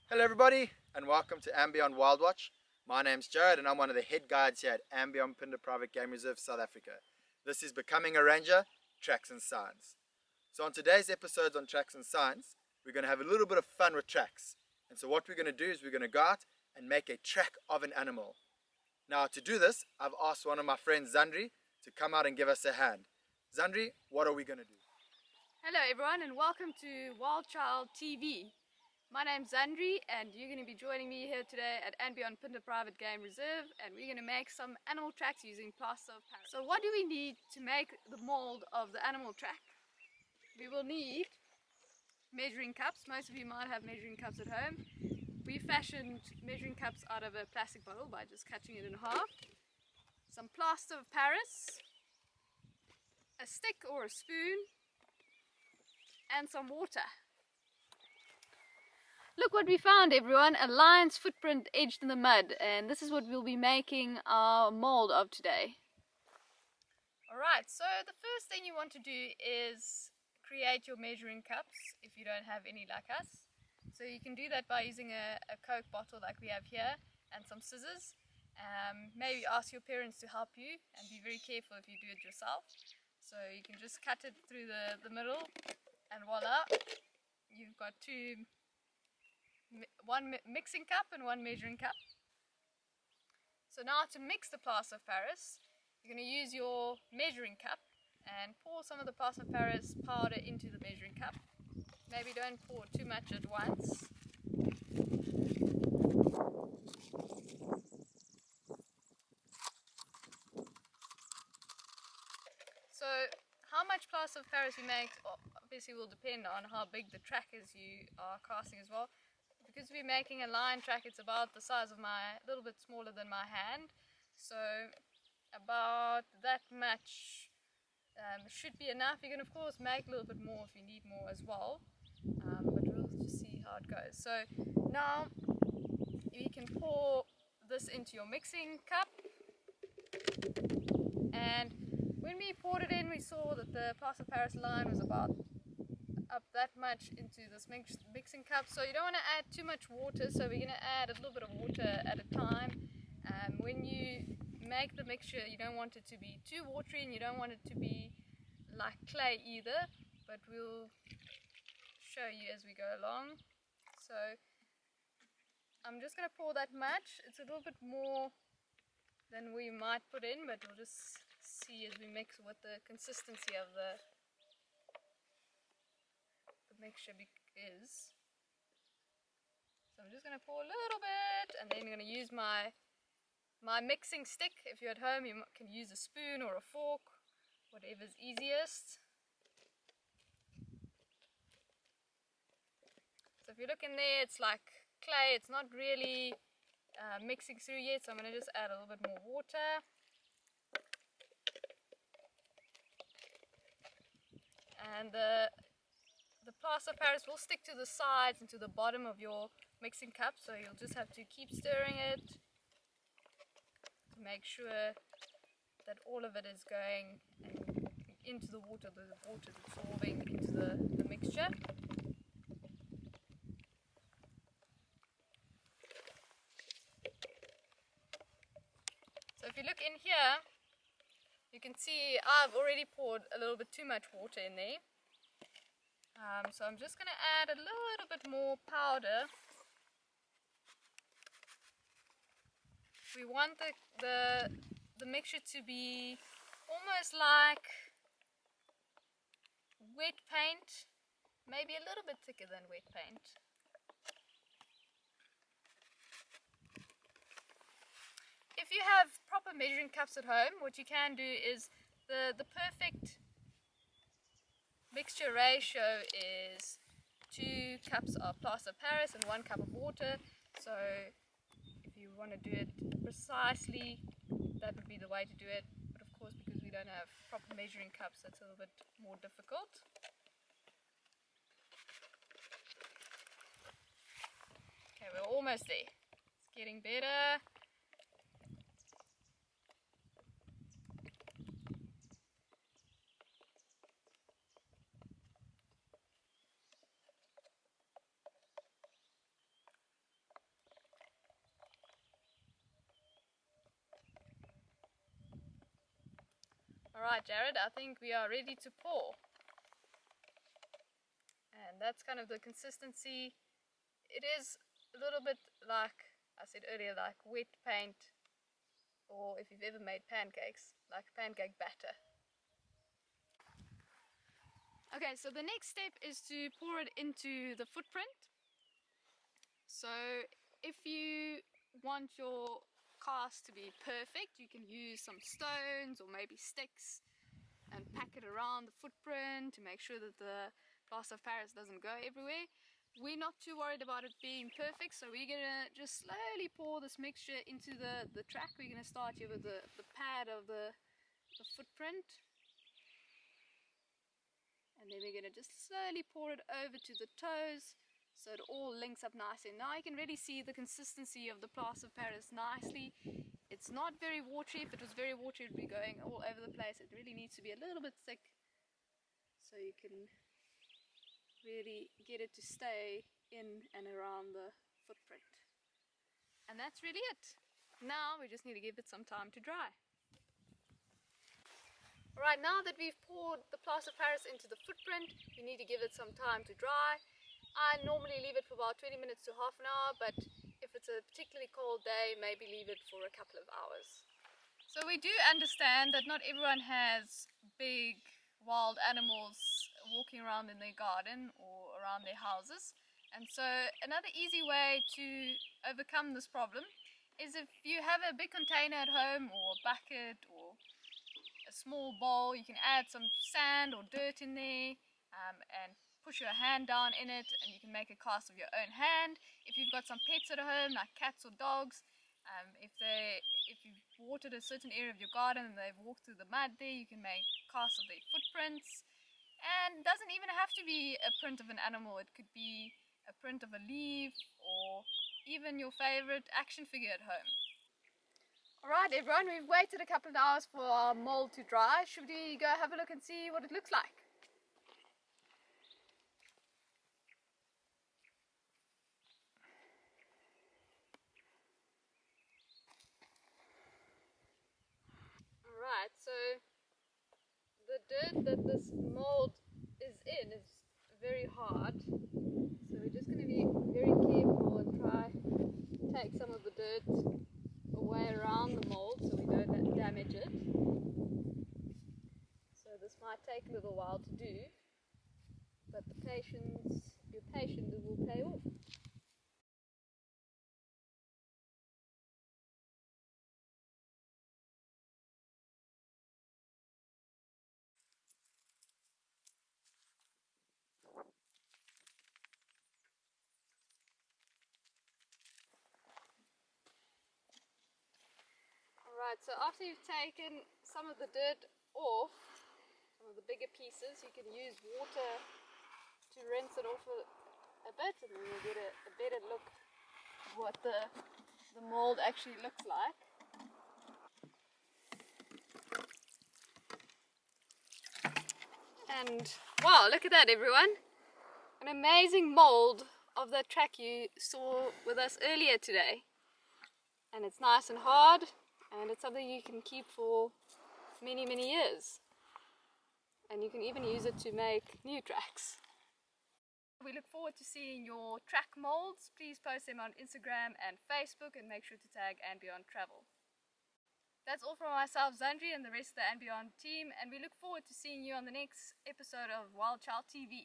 Hello everybody and welcome to andBeyond WILDwatch. My name's Jared and I'm one of the head guides here at andBeyond Punda Private Game Reserve, South Africa. This is Becoming a Ranger, Tracks and Signs. So on today's episodes on Tracks and Signs, we're going to have a little bit of fun with tracks. And so what we're going to do is we're going to go out and make a track of an animal. Now to do this, I've asked one of my friends, Zandri, to come out and give us a hand. Zandri, what are we going to do? Hello everyone and welcome to WILDchild TV. My name's Zandri and you're going to be joining me here today at andBeyond Punda Private Game Reserve, and we're going to make some animal tracks using plaster of Paris. So what do we need to make the mold of the animal track? We will need measuring cups. Most of you might have measuring cups at home. We fashioned measuring cups out of a plastic bottle by just cutting it in half. Some plaster of Paris, a stick or a spoon, and some water. Look what we found, everyone, a lion's footprint edged in the mud, and this is what we'll be making our mold of today. Alright, so the first thing you want to do is create your measuring cups if you don't have any like us. So you can do that by using a Coke bottle like we have here and some scissors. Maybe ask your parents to help you and be very careful if you do it yourself. So you can just cut it through the middle and voila, you've got one mixing cup and one measuring cup. So now to mix the plaster of Paris, you're going to use your measuring cup and pour some of the plaster of Paris powder into the measuring cup. Maybe don't pour too much at once. So how much plaster of Paris you make obviously will depend on how big the track is you are casting as well. Because we're making a line track, it's about the size of a little bit smaller than my hand. So about that much should be enough. You can of course make a little bit more if you need more as well. But we'll just see how it goes. So now you can pour this into your mixing cup. And when we poured it in, we saw that the plaster of Paris line was about up that much into this mixing cup, so you don't want to add too much water, so we're going to add a little bit of water at a time. When you make the mixture, you don't want it to be too watery and you don't want it to be like clay either, but we'll show you as we go along. So I'm just going to pour that much. It's a little bit more than we might put in, but we'll just see as we mix what the consistency of the mixture is. So I'm just going to pour a little bit and then I'm going to use my mixing stick. If you're at home, you can use a spoon or a fork, whatever's easiest. So if you look in there, it's like clay, it's not really mixing through yet, so I'm going to just add a little bit more water. And the plaster of Paris will stick to the sides and to the bottom of your mixing cup, so you'll just have to keep stirring it to make sure that all of it is going into the water is absorbing into the mixture. So if you look in here, you can see I've already poured a little bit too much water in there. So I'm just going to add a little bit more powder. We want the mixture to be almost like wet paint, maybe a little bit thicker than wet paint. If you have proper measuring cups at home, what you can do is the perfect mixture ratio is 2 cups of plaster of Paris and 1 cup of water. So if you want to do it precisely, that would be the way to do it. But of course, because we don't have proper measuring cups, that's a little bit more difficult. Okay, we're almost there. It's getting better. Alright Jared, I think we are ready to pour. And that's kind of the consistency. It is a little bit like I said earlier, like wet paint, or if you've ever made pancakes, like pancake batter. Okay, so the next step is to pour it into the footprint. So if you want your cast to be perfect, you can use some stones or maybe sticks and pack it around the footprint to make sure that the plaster of Paris doesn't go everywhere. We're not too worried about it being perfect, so we're going to just slowly pour this mixture into the track. We're going to start here with the pad of the footprint. And then we're going to just slowly pour it over to the toes so it all links up nicely. Now you can really see the consistency of the plaster of Paris nicely. It's not very watery. If it was very watery, it would be going all over the place. It really needs to be a little bit thick so you can really get it to stay in and around the footprint. And that's really it. Now we just need to give it some time to dry. Alright, now that we've poured the plaster of Paris into the footprint, we need to give it some time to dry. I normally leave it for about 20 minutes to half an hour, but if it's a particularly cold day, maybe leave it for a couple of hours. So we do understand that not everyone has big wild animals walking around in their garden or around their houses. And so another easy way to overcome this problem is if you have a big container at home or a bucket or a small bowl, you can add some sand or dirt in there and push your hand down in it, and you can make a cast of your own hand. If you've got some pets at home like cats or dogs, if you've watered a certain area of your garden and they've walked through the mud there, you can make casts of their footprints. And it doesn't even have to be a print of an animal. It could be a print of a leaf or even your favorite action figure at home. Alright everyone, we've waited a couple of hours for our mold to dry. Should we go have a look and see what it looks like? Alright, so the dirt that this mold is in is very hard. So we're just going to be very careful and try to take some of the dirt away around the mold so we don't damage it. So this might take a little while to do, but your patience will pay off. Alright, so after you've taken some of the dirt off, some of the bigger pieces, you can use water to rinse it off a bit, and then you'll get a better look at what the mold actually looks like. And wow, look at that everyone! An amazing mold of that track you saw with us earlier today. And it's nice and hard, and it's something you can keep for many, many years. And you can even use it to make new tracks. We look forward to seeing your track molds. Please post them on Instagram and Facebook and make sure to tag andBeyond Travel. That's all from myself, Zandri, and the rest of the andBeyond team, and we look forward to seeing you on the next episode of WILDchild TV.